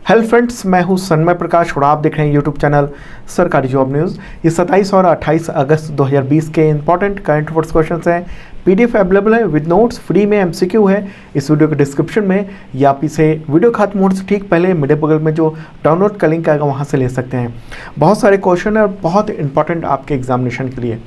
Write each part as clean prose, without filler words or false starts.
Hello friends, मैं हूं सन्मय प्रकाश और आप देख रहे हैं यूट्यूब चैनल सरकारी जॉब न्यूज़। ये 27 और 28 अगस्त 2020 के इंपॉर्टेंट करंट अफेयर्स क्वेश्चंस हैं। पीडीएफ अवेलेबल है विद नोट्स, फ्री में एमसीक्यू है इस वीडियो के डिस्क्रिप्शन में, या आप इसे वीडियो खत्म होने से ठीक पहले मेरे बगल में जो डाउनलोड का लिंक आएगा वहाँ से ले सकते हैं। बहुत सारे क्वेश्चन है और बहुत इंपॉर्टेंट आपके एग्जामिनेशन के लिए,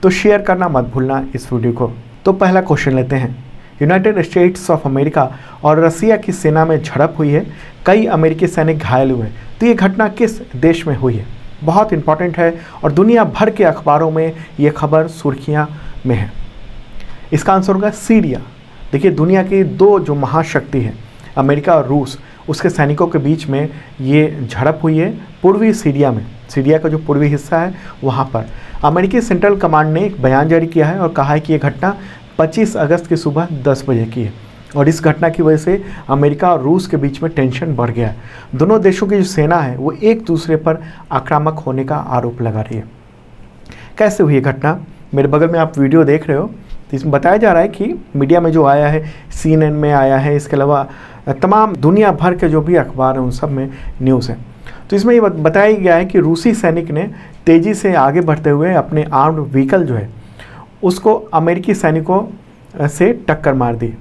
तो शेयर करना मत भूलना इस वीडियो को। तो पहला क्वेश्चन लेते हैं। यूनाइटेड स्टेट्स ऑफ अमेरिका और रसिया की सेना में झड़प हुई है, कई अमेरिकी सैनिक घायल हुए। तो ये घटना किस देश में हुई है? बहुत इंपॉर्टेंट है और दुनिया भर के अखबारों में ये खबर सुर्खियां में है। इसका आंसर होगा सीरिया। देखिए, दुनिया की दो जो महाशक्ति है अमेरिका और रूस, उसके सैनिकों के बीच में ये झड़प हुई है पूर्वी सीरिया में। सीरिया का जो पूर्वी हिस्सा है वहाँ पर अमेरिकी सेंट्रल कमांड ने एक बयान जारी किया है और कहा है कि ये घटना 25 अगस्त की सुबह 10 बजे की है और इस घटना की वजह से अमेरिका और रूस के बीच में टेंशन बढ़ गया है। दोनों देशों की जो सेना है वो एक दूसरे पर आक्रामक होने का आरोप लगा रही है। कैसे हुई घटना? मेरे बगल में आप वीडियो देख रहे हो, तो इसमें बताया जा रहा है कि मीडिया में जो आया है, CNN में आया है, इसके अलावा तमाम दुनिया भर के जो भी अखबार हैं उन सब में न्यूज़ है। तो इसमें ये बताया गया है कि रूसी सैनिक ने तेज़ी से आगे बढ़ते हुए अपने आर्म्ड व्हीकल जो है उसको अमेरिकी सैनिकों से टक्कर मार दी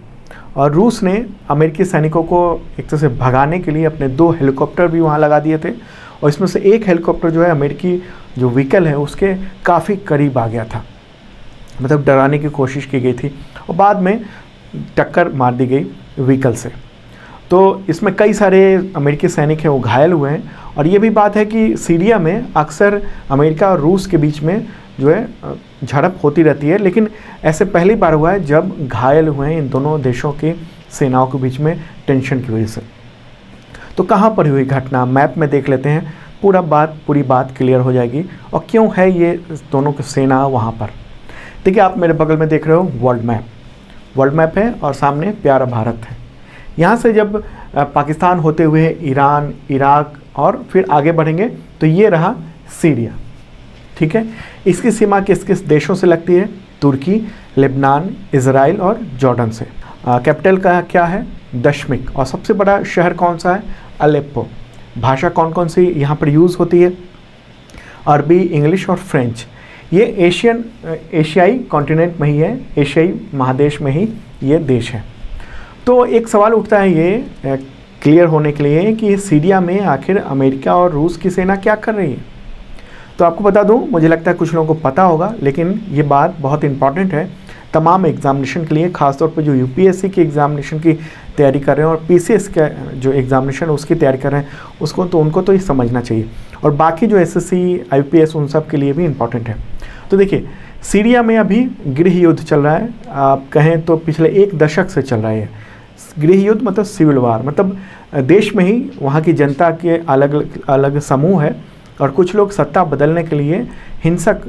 और रूस ने अमेरिकी सैनिकों को एक तरह से भगाने के लिए अपने 2 हेलीकॉप्टर भी वहाँ लगा दिए थे और इसमें से एक हेलीकॉप्टर जो है अमेरिकी जो व्हीकल है उसके काफ़ी करीब आ गया था, मतलब डराने की कोशिश की गई थी और बाद में टक्कर मार दी गई व्हीकल से। तो इसमें कई सारे अमेरिकी सैनिक हैं वो घायल हुए हैं और ये भी बात है कि सीरिया में अक्सर अमेरिका और रूस के बीच में जो है झड़प होती रहती है, लेकिन ऐसे पहली बार हुआ है जब घायल हुए हैं इन दोनों देशों की सेनाओं के बीच में टेंशन की वजह से। तो कहाँ पर हुई घटना, मैप में देख लेते हैं, पूरी बात क्लियर हो जाएगी और क्यों है ये दोनों की सेना वहाँ पर। देखिए, आप मेरे बगल में देख रहे हो वर्ल्ड मैप है और सामने प्यारा भारत है। यहाँ से जब पाकिस्तान होते हुए ईरान, इराक और फिर आगे बढ़ेंगे तो ये रहा सीरिया। ठीक है, इसकी सीमा किस किस देशों से लगती है? तुर्की, लेबनान, इजराइल और जॉर्डन से। कैपिटल का क्या है? दशमिक। और सबसे बड़ा शहर कौन सा है? अलेप्पो। भाषा कौन कौन सी यहाँ पर यूज़ होती है? अरबी, इंग्लिश और फ्रेंच। ये एशियाई कॉन्टिनेंट में ही है, एशियाई महादेश में ही ये देश है। तो एक सवाल उठता है ये क्लियर होने के लिए कि सीरिया में आखिर अमेरिका और रूस की सेना क्या कर रही है। तो आपको बता दूं, मुझे लगता है कुछ लोगों को पता होगा, लेकिन ये बात बहुत इंपॉर्टेंट है तमाम एग्जामिनेशन के लिए, खासतौर पर जो यूपीएससी की एग्जामिनेशन की तैयारी कर रहे हैं और पीसीएस का जो एग्जामिनेशन है उसकी तैयारी कर रहे हैं उनको तो ये समझना चाहिए और बाकी जो एसएससी, आईपीएस उन सब के लिए भी इम्पॉर्टेंट है। तो देखिए, सीरिया में अभी गृह युद्ध चल रहा है, आप कहें तो पिछले 1 दशक से चल रहा है। गृह युद्ध मतलब सिविल वार, मतलब देश में ही वहाँ की जनता के अलग अलग समूह है और कुछ लोग सत्ता बदलने के लिए हिंसक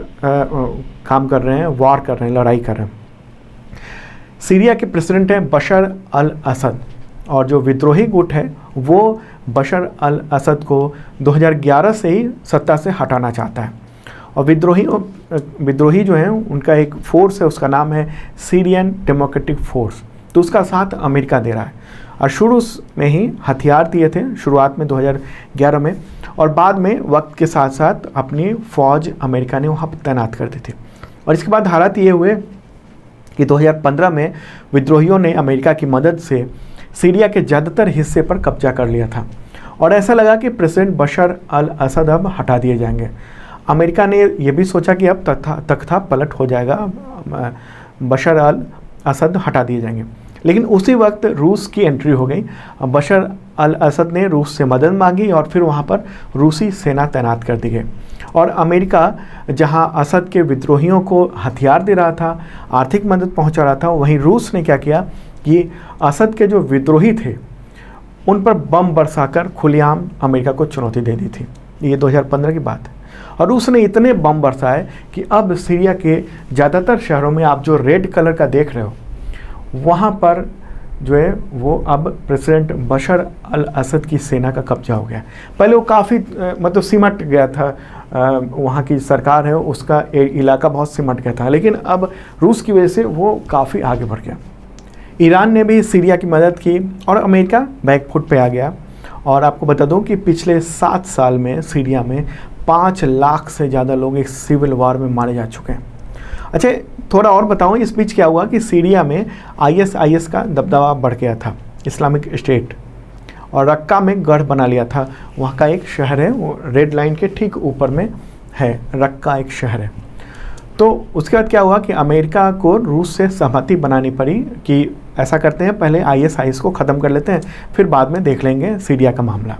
काम कर रहे हैं, वार कर रहे हैं, लड़ाई कर रहे हैं। सीरिया के प्रेसिडेंट हैं बशर अल असद और जो विद्रोही गुट है वो बशर अल असद को 2011 से ही सत्ता से हटाना चाहता है और विद्रोही जो हैं उनका एक फोर्स है, उसका नाम है सीरियन डेमोक्रेटिक फोर्स। तो उसका साथ अमेरिका दे रहा है और शुरू में ही हथियार दिए थे, शुरुआत में 2011 में, और बाद में वक्त के साथ साथ अपनी फ़ौज अमेरिका ने वहाँ पर तैनात कर दी थी। और इसके बाद हालात ये हुए कि 2015 में विद्रोहियों ने अमेरिका की मदद से सीरिया के ज़्यादातर हिस्से पर कब्जा कर लिया था और ऐसा लगा कि प्रेसिडेंट बशर अल असद अब हटा दिए जाएंगे। अमेरिका ने यह भी सोचा कि अब तख्ता पलट हो जाएगा, बशर अल असद हटा दिए जाएंगे, लेकिन उसी वक्त रूस की एंट्री हो गई। बशर अल असद ने रूस से मदद मांगी और फिर वहाँ पर रूसी सेना तैनात कर दी गई और अमेरिका जहाँ असद के विद्रोहियों को हथियार दे रहा था, आर्थिक मदद पहुँचा रहा था, वहीं रूस ने क्या किया कि असद के जो विद्रोही थे उन पर बम बरसाकर खुलेआम अमेरिका को चुनौती दे दी थी। ये 2015 की बात है और रूस ने इतने बम बरसाए कि अब सीरिया के ज़्यादातर शहरों में आप जो रेड कलर का देख रहे हो वहाँ पर जो है वो अब प्रेसिडेंट बशर अल असद की सेना का कब्जा हो गया। पहले वो काफ़ी मतलब सिमट गया था, वहाँ की सरकार है उसका इलाका बहुत सिमट गया था, लेकिन अब रूस की वजह से वो काफ़ी आगे बढ़ गया। ईरान ने भी सीरिया की मदद की और अमेरिका बैकफुट पे आ गया और आपको बता दूं कि पिछले 7 साल में सीरिया में 5 लाख से ज़्यादा लोग एक सिविल वार में मारे जा चुके हैं। अच्छा, थोड़ा और बताऊं, इस बीच क्या हुआ कि सीरिया में IS का दबदबा बढ़ गया था, इस्लामिक स्टेट, और रक्का में गढ़ बना लिया था। वहाँ का एक शहर है, वो रेड लाइन के ठीक ऊपर में है, रक्का एक शहर है। तो उसके बाद क्या हुआ कि अमेरिका को रूस से सहमति बनानी पड़ी कि ऐसा करते हैं, पहले IS को ख़त्म कर लेते हैं, फिर बाद में देख लेंगे सीरिया का मामला।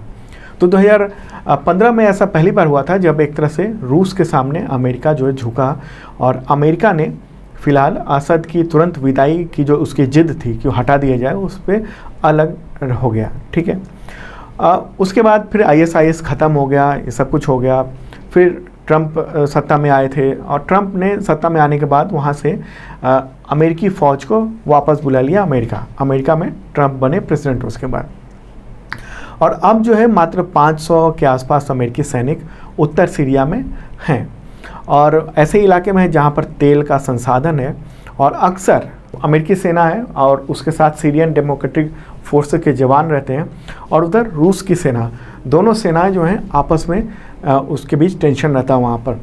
तो 2015 में ऐसा पहली बार हुआ था जब एक तरह से रूस के सामने अमेरिका जो है झुका, और अमेरिका ने फ़िलहाल असद की तुरंत विदाई की जो उसकी जिद थी कि वो हटा दिया जाए, उस पर अलग हो गया। ठीक है, उसके बाद फिर IS ख़त्म हो गया, ये सब कुछ हो गया। फिर ट्रंप सत्ता में आए थे, और ट्रंप ने सत्ता में आने के बाद वहाँ से अमेरिकी फ़ौज को वापस बुला लिया अमेरिका में ट्रंप बने प्रेसिडेंट उसके बाद। और अब जो है मात्र 500 के आसपास अमेरिकी सैनिक उत्तर सीरिया में हैं, और ऐसे इलाके में है जहाँ पर तेल का संसाधन है, और अक्सर अमेरिकी सेना है और उसके साथ सीरियन डेमोक्रेटिक फोर्स के जवान रहते हैं, और उधर रूस की सेना, दोनों सेनाएं जो हैं आपस में उसके बीच टेंशन रहता है। वहाँ पर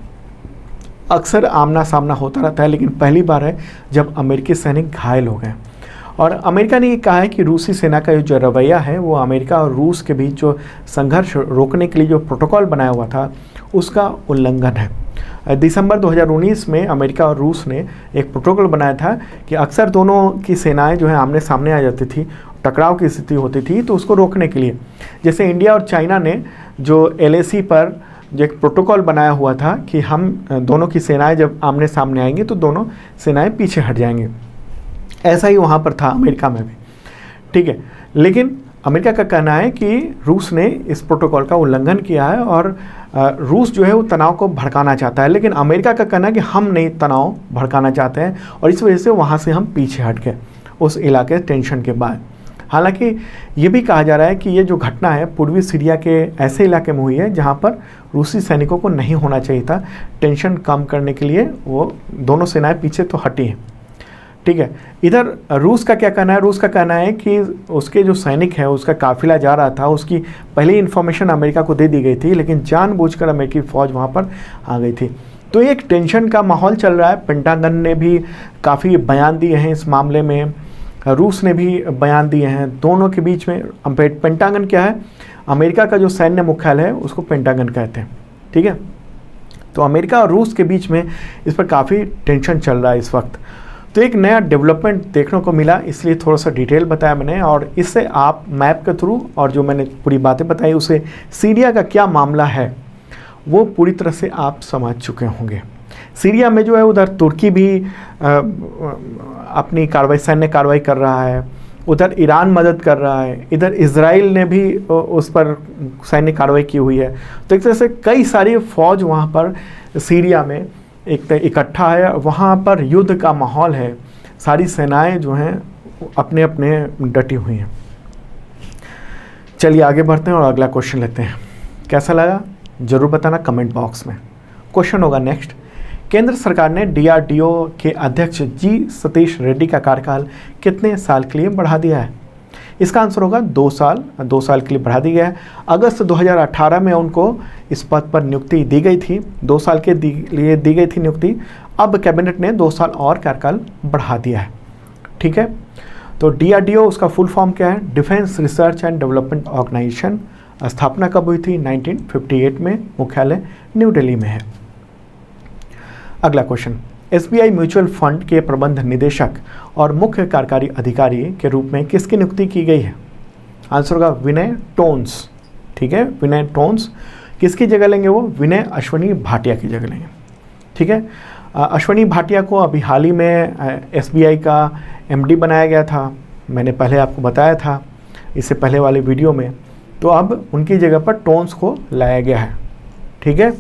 अक्सर आमना सामना होता रहता है, लेकिन पहली बार है जब अमेरिकी सैनिक घायल हो गए। और अमेरिका ने ये कहा है कि रूसी सेना का जो रवैया है वो अमेरिका और रूस के बीच जो संघर्ष रोकने के लिए जो प्रोटोकॉल बनाया हुआ था उसका उल्लंघन है। दिसंबर 2019 में अमेरिका और रूस ने एक प्रोटोकॉल बनाया था कि अक्सर दोनों की सेनाएं जो है आमने सामने आ जाती थी, टकराव की स्थिति होती थी, तो उसको रोकने के लिए जैसे इंडिया और चाइना ने जो LAC पर जो एक प्रोटोकॉल बनाया हुआ था कि हम दोनों की सेनाएं जब आमने सामने आएंगी तो दोनों सेनाएं पीछे हट जाएंगी, ऐसा ही वहाँ पर था अमेरिका में भी। ठीक है, लेकिन अमेरिका का कहना है कि रूस ने इस प्रोटोकॉल का उल्लंघन किया है, और रूस जो है वो तनाव को भड़काना चाहता है, लेकिन अमेरिका का कहना है कि हम नहीं तनाव भड़काना चाहते हैं, और इस वजह से वहाँ से हम पीछे हट गए उस इलाके टेंशन के बाद। हालांकि ये भी कहा जा रहा है कि ये जो घटना है पूर्वी सीरिया के ऐसे इलाके में हुई है जहाँ पर रूसी सैनिकों को नहीं होना चाहिए था। टेंशन कम करने के लिए वो दोनों सेनाएं पीछे तो हटी हैं। ठीक है, इधर रूस का क्या कहना है? रूस का कहना है कि उसके जो सैनिक है, उसका काफिला जा रहा था, उसकी पहली इन्फॉर्मेशन अमेरिका को दे दी गई थी, लेकिन जानबूझकर अमेरिकी फ़ौज वहाँ पर आ गई थी। तो एक टेंशन का माहौल चल रहा है। पेंटागन ने भी काफ़ी बयान दिए हैं इस मामले में, रूस ने भी बयान दिए हैं, दोनों के बीच में। पेंटागन क्या है? अमेरिका का जो सैन्य मुख्यालय है उसको पेंटागन कहते हैं। ठीक है, तो अमेरिका और रूस के बीच में इस पर काफ़ी टेंशन चल रहा है इस वक्त। तो एक नया डेवलपमेंट देखने को मिला, इसलिए थोड़ा सा डिटेल बताया मैंने, और इससे आप मैप के थ्रू और जो मैंने पूरी बातें बताई उससे सीरिया का क्या मामला है वो पूरी तरह से आप समझ चुके होंगे। सीरिया में जो है उधर तुर्की भी अपनी कार्रवाई, सैन्य कार्रवाई कर रहा है, उधर ईरान मदद कर रहा है, इधर इजराइल ने भी उस पर सैन्य कार्रवाई की हुई है। तो एक तरह से कई सारी फ़ौज वहाँ पर सीरिया में एक इकट्ठा है, वहाँ पर युद्ध का माहौल है, सारी सेनाएं जो हैं अपने अपने डटी हुई हैं। चलिए आगे बढ़ते हैं और अगला क्वेश्चन लेते हैं। कैसा लगा ज़रूर बताना कमेंट बॉक्स में। क्वेश्चन होगा नेक्स्ट, केंद्र सरकार ने DRDO के अध्यक्ष G सतीश रेड्डी का कार्यकाल कितने साल के लिए बढ़ा दिया है? इसका आंसर होगा 2 साल। 2 साल के लिए बढ़ा दिया गया है। अगस्त 2018 में उनको इस पद पर नियुक्ति दी गई थी, 2 साल के लिए दी गई थी नियुक्ति। अब कैबिनेट ने 2 साल और कार्यकाल बढ़ा दिया है। ठीक है, तो DRDO उसका फुल फॉर्म क्या है? Defence research and development organisation. स्थापना कब हुई थी? 1958 में। मुख्यालय न्यू दिल्ली में है। अगला क्वेश्चन, SBI म्यूचुअल फंड के प्रबंध निदेशक और मुख्य कार्यकारी अधिकारी के रूप में किसकी नियुक्ति की गई है? आंसर होगा विनय टोन्स। ठीक है, विनय टोन्स। किसकी जगह लेंगे वो? विनय अश्वनी भाटिया की जगह लेंगे। ठीक है, अश्वनी भाटिया को अभी हाल ही में SBI का MD बनाया गया था, मैंने पहले आपको बताया था इससे पहले वाले वीडियो में। तो अब उनकी जगह पर टोन्स को लाया गया है। ठीक है,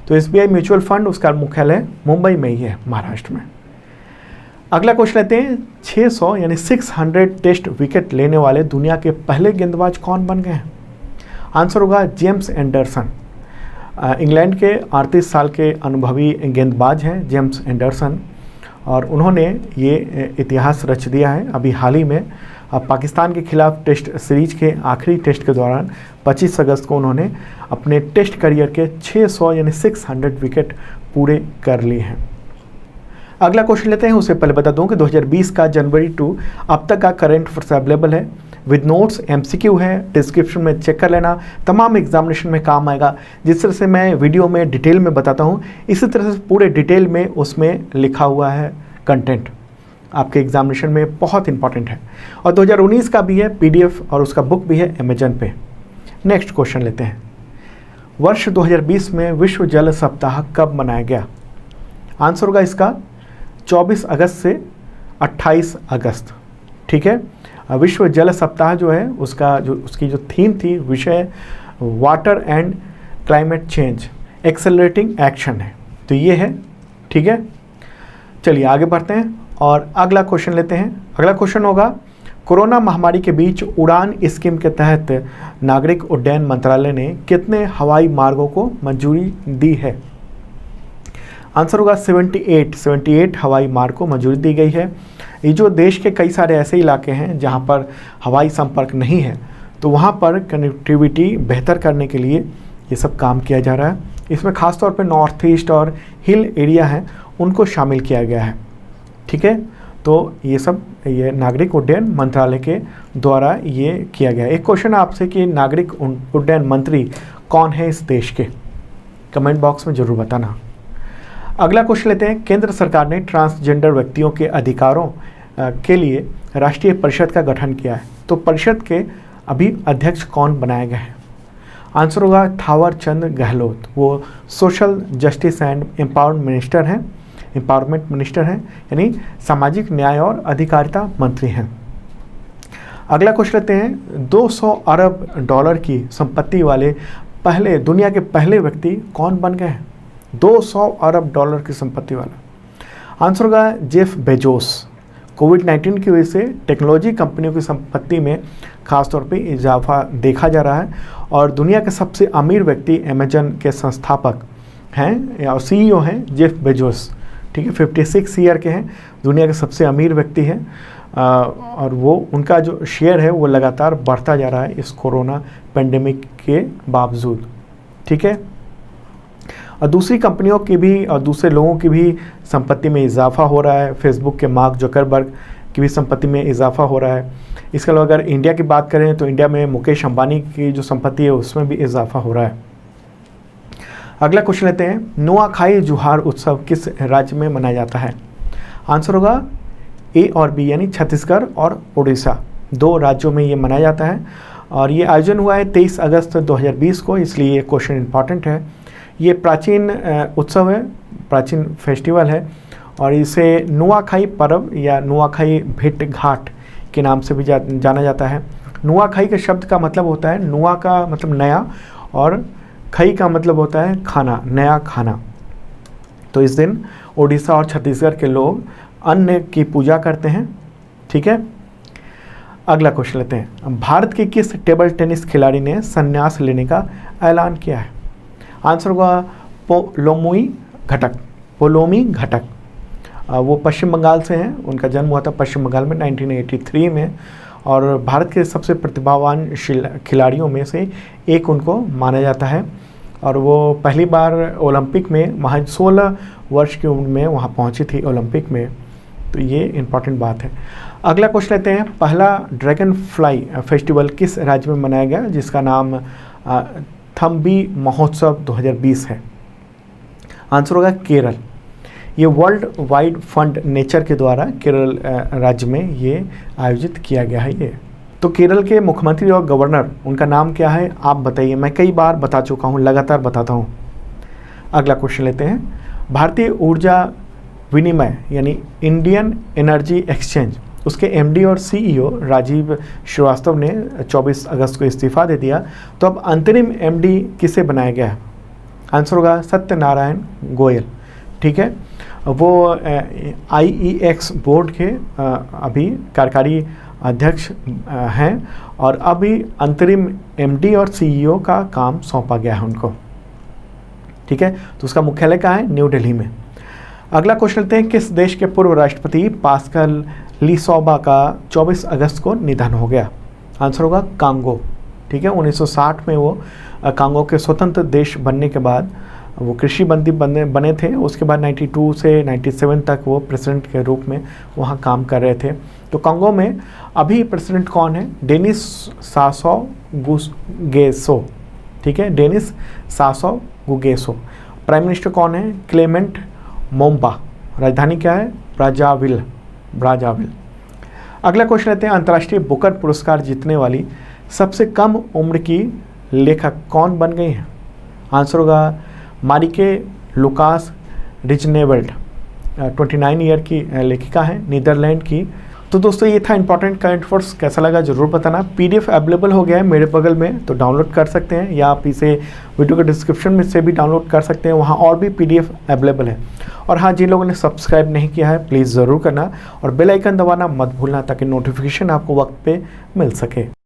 तो SBI म्यूचुअल फंड उसका मुख्यालय मुंबई में ही है, महाराष्ट्र में। अगला क्वेश्चन लेते हैं, 600 यानी 600 टेस्ट विकेट लेने वाले दुनिया के पहले गेंदबाज कौन बन गए हैं? आंसर होगा जेम्स एंडरसन। इंग्लैंड के 38 साल के अनुभवी गेंदबाज हैं जेम्स एंडरसन, और उन्होंने ये इतिहास रच दिया है। अभी हाल ही में पाकिस्तान के खिलाफ टेस्ट सीरीज के आखिरी टेस्ट के दौरान 25 अगस्त को उन्होंने अपने टेस्ट करियर के 600 यानी 600 विकेट पूरे कर लिए हैं। अगला क्वेश्चन लेते हैं। उससे पहले बता दूं कि 2020 का जनवरी टू अब तक का करंट अफेयर्स अवेलेबल है विद नोट्स, MCQ है, डिस्क्रिप्शन में चेक कर लेना, तमाम एग्जामिनेशन में काम आएगा। जिस तरह से मैं वीडियो में डिटेल में बताता हूँ, इसी तरह से पूरे डिटेल में उसमें लिखा हुआ है कंटेंट, आपके एग्जामिनेशन में बहुत इंपॉर्टेंट है। और 2019 का भी है PDF और उसका बुक भी है अमेजन पे। नेक्स्ट क्वेश्चन लेते हैं। वर्ष 2020 में विश्व जल सप्ताह कब मनाया गया? आंसर होगा इसका 24 अगस्त से 28 अगस्त। ठीक है, विश्व जल सप्ताह जो है उसकी जो थीम थी, विषय water and climate change accelerating action है, तो ये है। ठीक है, चलिए आगे बढ़ते हैं और अगला क्वेश्चन लेते हैं। अगला क्वेश्चन होगा, कोरोना महामारी के बीच उड़ान स्कीम के तहत नागरिक उड्डयन मंत्रालय ने कितने हवाई मार्गों को मंजूरी दी है? आंसर होगा 78 हवाई मार्ग को मंजूरी दी गई है। ये जो देश के कई सारे ऐसे इलाके हैं जहाँ पर हवाई संपर्क नहीं है, तो वहाँ पर कनेक्टिविटी बेहतर करने के लिए ये सब काम किया जा रहा है। इसमें ख़ास तौर पे नॉर्थ ईस्ट और हिल एरिया हैं, उनको शामिल किया गया है। ठीक है, तो ये नागरिक उड्डयन मंत्रालय के द्वारा ये किया गया। एक क्वेश्चन आपसे कि नागरिक उड्डयन मंत्री कौन है इस देश के? कमेंट बॉक्स में ज़रूर बताना। अगला क्वेश्चन लेते हैं। केंद्र सरकार ने ट्रांसजेंडर व्यक्तियों के अधिकारों के लिए राष्ट्रीय परिषद का गठन किया है, तो परिषद के अभी अध्यक्ष कौन बनाए गए हैं? आंसर होगा थावर चंद गहलोत। वो social justice and empowerment minister हैं, यानी सामाजिक न्याय और अधिकारिता मंत्री हैं। अगला क्वेश्चन लेते हैं। 200 अरब डॉलर की संपत्ति वाले दुनिया के पहले व्यक्ति कौन बन गए हैं? 200 अरब डॉलर की संपत्ति वाला आंसर होगा जेफ बेजोस। कोविड-19 की वजह से टेक्नोलॉजी कंपनियों की संपत्ति में खासतौर पे इजाफा देखा जा रहा है और दुनिया के सबसे अमीर व्यक्ति अमेजन के संस्थापक हैं और CEO हैं जेफ बेजोस। ठीक है, 56 ईयर के हैं, दुनिया के सबसे अमीर व्यक्ति हैं और वो उनका जो शेयर है वो लगातार बढ़ता जा रहा है इस कोरोना पेंडेमिक के बावजूद। ठीक है, और दूसरी कंपनियों की भी और दूसरे लोगों की भी संपत्ति में इजाफा हो रहा है। फेसबुक के मार्क जुकरबर्ग की भी संपत्ति में इजाफा हो रहा है। इसके अलावा अगर इंडिया की बात करें तो इंडिया में मुकेश अंबानी की जो संपत्ति है उसमें भी इजाफा हो रहा है। अगला क्वेश्चन लेते हैं। नुआखाई जुहार उत्सव किस राज्य में मनाया जाता है? आंसर होगा A और B, यानी छत्तीसगढ़ और उड़ीसा, 2 राज्यों में ये मनाया जाता है और ये आयोजन हुआ है 23 अगस्त 2020 को, इसलिए ये क्वेश्चन इंपॉर्टेंट है। ये प्राचीन उत्सव है, प्राचीन फेस्टिवल है और इसे नुआखाई पर्व या नुआखाई भेंट घाट के नाम से भी जाना जाता है। नुआखाई के शब्द का मतलब होता है, नुआ का मतलब नया और खई का मतलब होता है खाना, नया खाना। तो इस दिन उड़ीसा और छत्तीसगढ़ के लोग अन्न की पूजा करते हैं। ठीक है, अगला क्वेश्चन लेते हैं। भारत के किस टेबल टेनिस खिलाड़ी ने संन्यास लेने का ऐलान किया है? आंसर होगा पोलोमी घटक। वो पश्चिम बंगाल से हैं, उनका जन्म हुआ था पश्चिम बंगाल में 1983 में और भारत के सबसे प्रतिभावान खिलाड़ियों में से एक उनको माना जाता है और वो पहली बार ओलंपिक में महज 16 वर्ष की उम्र में वहाँ पहुँची थी ओलंपिक में, तो ये इम्पॉर्टेंट बात है। अगला क्वेश्चन लेते हैं। पहला ड्रैगन फ्लाई फेस्टिवल किस राज्य में मनाया गया, जिसका नाम थम्बी महोत्सव 2020 है? आंसर होगा केरल। ये वर्ल्ड वाइड फंड नेचर के द्वारा केरल राज्य में ये आयोजित किया गया है। ये तो केरल के मुख्यमंत्री और गवर्नर, उनका नाम क्या है आप बताइए? मैं कई बार बता चुका हूँ, लगातार बताता हूँ। अगला क्वेश्चन लेते हैं। भारतीय ऊर्जा विनिमय यानी इंडियन एनर्जी एक्सचेंज, उसके MD और CEO राजीव श्रीवास्तव ने 24 अगस्त को इस्तीफा दे दिया, तो अब अंतरिम MD किसे बनाया गया है? आंसर होगा सत्यनारायण गोयल। ठीक है, वो IEX बोर्ड के अभी कार्यकारी अध्यक्ष हैं और अभी अंतरिम MD और CEO का काम सौंपा गया है उनको। ठीक है, तो उसका मुख्यालय कहाँ है? न्यू दिल्ली में। अगला क्वेश्चन लेते हैं। किस देश के पूर्व राष्ट्रपति पास्कल ली सौबा का 24 अगस्त को निधन हो गया? आंसर होगा कांगो। ठीक है, 1960 में वो कांगो के स्वतंत्र देश बनने के बाद वो कृषि बंदी बने थे। उसके बाद 92 से 97 तक वो प्रेसिडेंट के रूप में वहाँ काम कर रहे थे। तो कांगो में अभी प्रेसिडेंट कौन है? डेनिस सासो गुगेसो। ठीक है, डेनिस सासो गुगेसो। प्राइम मिनिस्टर कौन है? क्लेमेंट मोम्बा। राजधानी क्या है? ब्राज़ाविल। अगला क्वेश्चन लेते हैं, अंतर्राष्ट्रीय बुकर पुरस्कार जीतने वाली सबसे कम उम्र की लेखक कौन बन गई हैं? आंसर होगा मारिके लुकास रिजनेवेल्ड। 29 ईयर की लेखिका है, नीदरलैंड की। तो दोस्तों ये था इंपॉर्टेंट करंट अफेयर्स। कैसा लगा जरूर बताना। PDF अवेलेबल हो गया है मेरे बगल में, तो डाउनलोड कर सकते हैं, या आप इसे वीडियो के डिस्क्रिप्शन में से भी डाउनलोड कर सकते हैं। वहाँ और भी PDF अवेलेबल है। और हाँ, जिन लोगों ने सब्सक्राइब नहीं किया है प्लीज़ ज़रूर करना, और बेल आइकन दबाना मत भूलना ताकि नोटिफिकेशन आपको वक्त पे मिल सके।